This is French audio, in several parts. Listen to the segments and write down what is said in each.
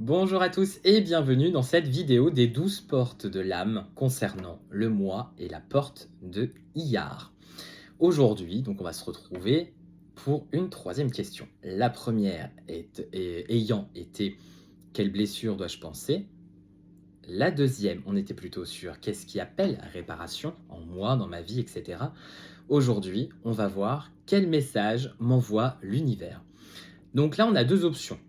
Bonjour à tous et bienvenue dans cette vidéo des 12 portes de l'âme concernant le moi et la porte de Iyar. Aujourd'hui, donc on va se retrouver pour une troisième question. La première ayant été quelle blessure dois-je penser? La deuxième, on était plutôt sur qu'est-ce qui appelle réparation en moi, dans ma vie, etc. Aujourd'hui, on va voir quel message m'envoie l'univers. Donc là, on a deux options.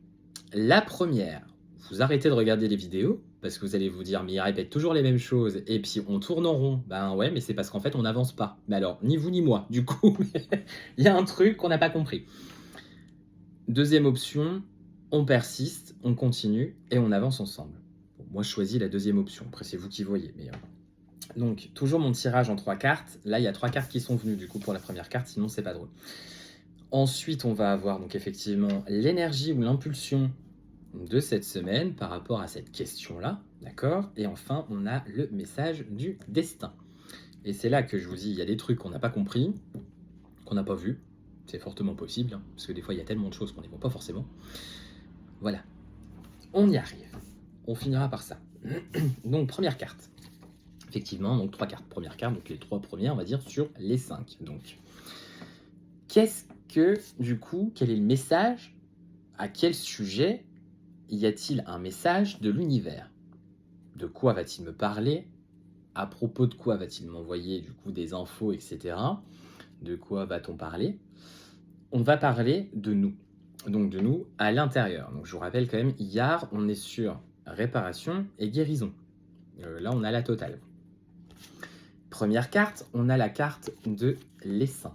La première, vous arrêtez de regarder les vidéos parce que vous allez vous dire: «Mais il répète toujours les mêmes choses et puis on tourne en rond». Ben ouais, mais c'est parce qu'en fait on n'avance pas. Mais alors, ni vous ni moi, du coup, il y a un truc qu'on n'a pas compris. Deuxième option, on persiste, on continue et on avance ensemble. Bon, moi je choisis la deuxième option, après c'est vous qui voyez. Donc toujours mon tirage en 3 cartes. Là, il y a 3 cartes qui sont venues du coup pour la première carte, sinon c'est pas drôle. Ensuite, on va avoir donc effectivement l'énergie ou l'impulsion de cette semaine par rapport à cette question-là, d'accord? Et enfin, on a le message du destin. Et c'est là que je vous dis, il y a des trucs qu'on n'a pas compris, qu'on n'a pas vu. C'est fortement possible, hein, parce que des fois, il y a tellement de choses qu'on n'y voit pas forcément. Voilà, on y arrive. On finira par ça. Donc, première carte. Effectivement, donc 3 cartes. Première carte, donc les 3 premières, on va dire, sur les 5. Donc, qu'est-ce que, du coup, quel est le message? À quel sujet y a-t-il un message de l'univers? De quoi va-t-il me parler? À propos de quoi va-t-il m'envoyer du coup des infos, etc. De quoi va-t-on parler? On va parler de nous. Donc de nous à l'intérieur. Donc je vous rappelle quand même, hier, on est sur réparation et guérison. Là, on a la totale. Première carte, on a la carte de l'essaim.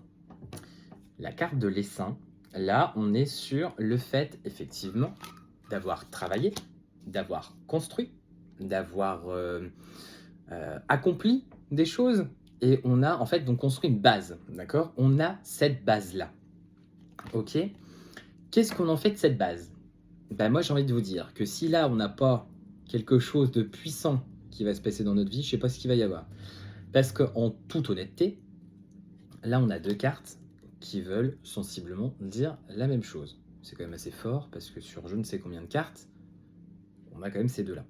La carte de l'essaim, là, on est sur le fait, effectivement, d'avoir travaillé, d'avoir construit, d'avoir accompli des choses et on a en fait donc construit une base, d'accord? On a cette base-là, ok? Qu'est-ce qu'on en fait de cette base? Ben moi j'ai envie de vous dire que si là on n'a pas quelque chose de puissant qui va se passer dans notre vie, je sais pas ce qu'il va y avoir. Parce qu'en toute honnêteté, là on a deux cartes qui veulent sensiblement dire la même chose. C'est quand même assez fort parce que sur je ne sais combien de cartes, on a quand même ces deux-là.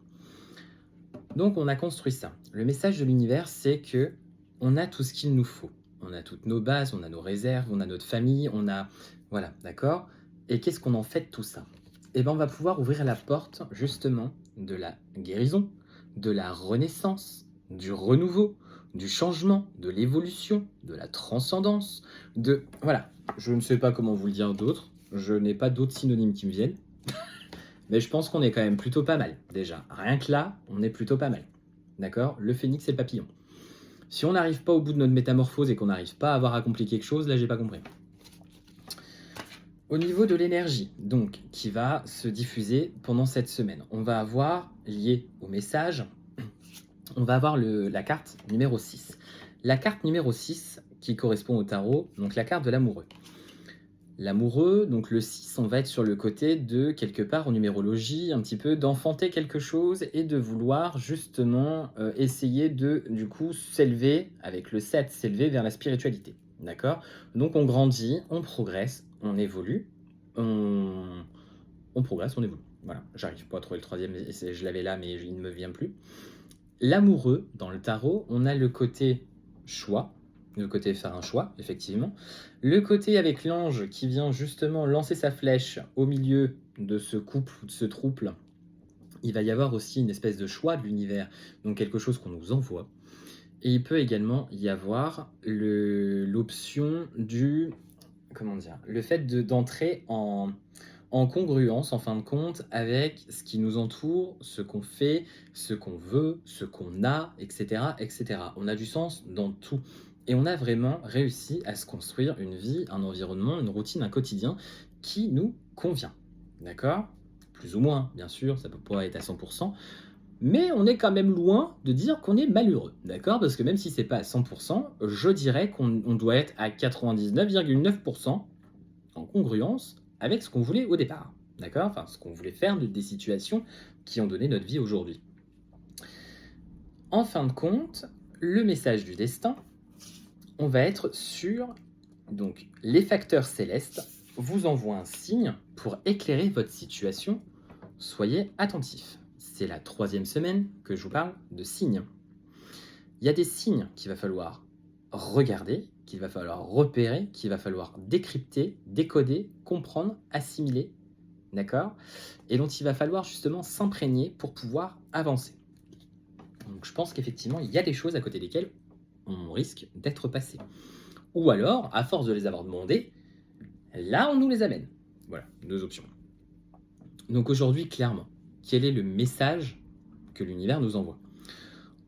Donc on a construit ça. Le message de l'univers, c'est que on a tout ce qu'il nous faut. On a toutes nos bases, on a nos réserves, on a notre famille, on a... Voilà, d'accord? Et qu'est-ce qu'on en fait de tout ça? Eh bien, on va pouvoir ouvrir la porte, justement, de la guérison, de la renaissance, du renouveau, du changement, de l'évolution, de la transcendance, de... Voilà, je ne sais pas comment vous le dire d'autre, je n'ai pas d'autres synonymes qui me viennent. Mais je pense qu'on est quand même plutôt pas mal, déjà. Rien que là, on est plutôt pas mal. D'accord? Le phénix et le papillon. Si on n'arrive pas au bout de notre métamorphose et qu'on n'arrive pas à avoir accompli quelque chose, là, j'ai pas compris. Au niveau de l'énergie, donc, qui va se diffuser pendant cette semaine, on va avoir, lié au message, on va avoir la carte numéro 6. La carte numéro 6, qui correspond au tarot, donc la carte de l'amoureux. L'amoureux, donc le 6, on va être sur le côté de, quelque part en numérologie, un petit peu d'enfanter quelque chose et de vouloir justement essayer de, du coup, s'élever, avec le 7, s'élever vers la spiritualité. D'accord? Donc on grandit, on progresse, on évolue, on, on progresse, on évolue. Voilà, j'arrive pas à trouver le troisième, je l'avais là, mais il ne me vient plus. L'amoureux, dans le tarot, on a le côté choix, le côté faire un choix, effectivement. Le côté avec l'ange qui vient justement lancer sa flèche au milieu de ce couple ou de ce trouble. Il va y avoir aussi une espèce de choix de l'univers, donc quelque chose qu'on nous envoie. Et il peut également y avoir l'option du... Comment dire? Le fait d'entrer en congruence, en fin de compte, avec ce qui nous entoure, ce qu'on fait, ce qu'on veut, ce qu'on a, etc., etc. On a du sens dans tout. Et on a vraiment réussi à se construire une vie, un environnement, une routine, un quotidien qui nous convient. D'accord? Plus ou moins, bien sûr, ça peut pas être à 100%, mais on est quand même loin de dire qu'on est malheureux, d'accord? Parce que même si c'est pas à 100%, je dirais qu'on doit être à 99,9% en congruence avec ce qu'on voulait au départ, d'accord? Enfin, ce qu'on voulait faire des situations qui ont donné notre vie aujourd'hui. En fin de compte, le message du destin, on va être sur, donc, les facteurs célestes vous envoient un signe pour éclairer votre situation soyez attentifs. C'est la 3e semaine que je vous parle de signes. Il y a des signes qu'il va falloir regarder, qu'il va falloir repérer, qu'il va falloir décrypter, décoder, comprendre, assimiler, d'accord? Et dont il va falloir justement s'imprégner pour pouvoir avancer. Donc je pense qu'effectivement, il y a des choses à côté desquelles on risque d'être passé. Ou alors, à force de les avoir demandées, là, on nous les amène. Voilà, 2 options. Donc aujourd'hui, clairement, quel est le message que l'univers nous envoie?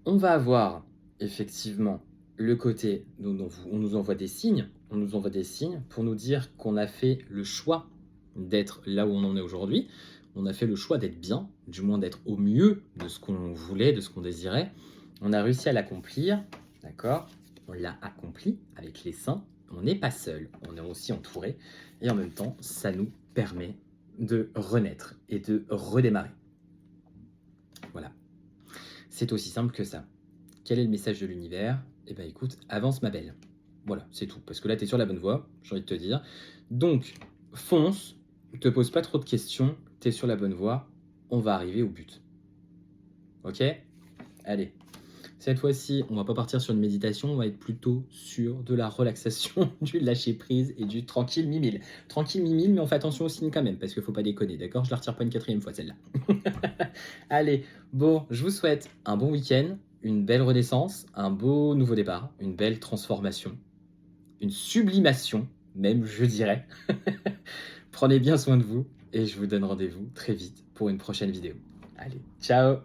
On va avoir effectivement le côté dont on nous envoie des signes. On nous envoie des signes pour nous dire qu'on a fait le choix d'être là où on en est aujourd'hui. On a fait le choix d'être bien, du moins d'être au mieux de ce qu'on voulait, de ce qu'on désirait. On a réussi à l'accomplir, d'accord? On l'a accompli avec les saints. On n'est pas seul, on est aussi entouré. Et en même temps, ça nous permet de renaître et de redémarrer. Voilà. C'est aussi simple que ça. Quel est le message de l'univers? Eh bien écoute, avance ma belle. Voilà, c'est tout. Parce que là, tu es sur la bonne voie, j'ai envie de te dire. Donc, fonce, ne te pose pas trop de questions, tu es sur la bonne voie, on va arriver au but. Ok? Allez. Cette fois-ci, on va pas partir sur une méditation, on va être plutôt sur de la relaxation, du lâcher-prise et du tranquille mimile. Tranquille mimile, mais on fait attention aux signes quand même, parce qu'il faut pas déconner, d'accord? Je la retire pas une 4e fois, celle-là. Allez, bon, je vous souhaite un bon week-end, une belle renaissance, un beau nouveau départ, une belle transformation, une sublimation, même, je dirais. Prenez bien soin de vous, et je vous donne rendez-vous très vite pour une prochaine vidéo. Allez, ciao!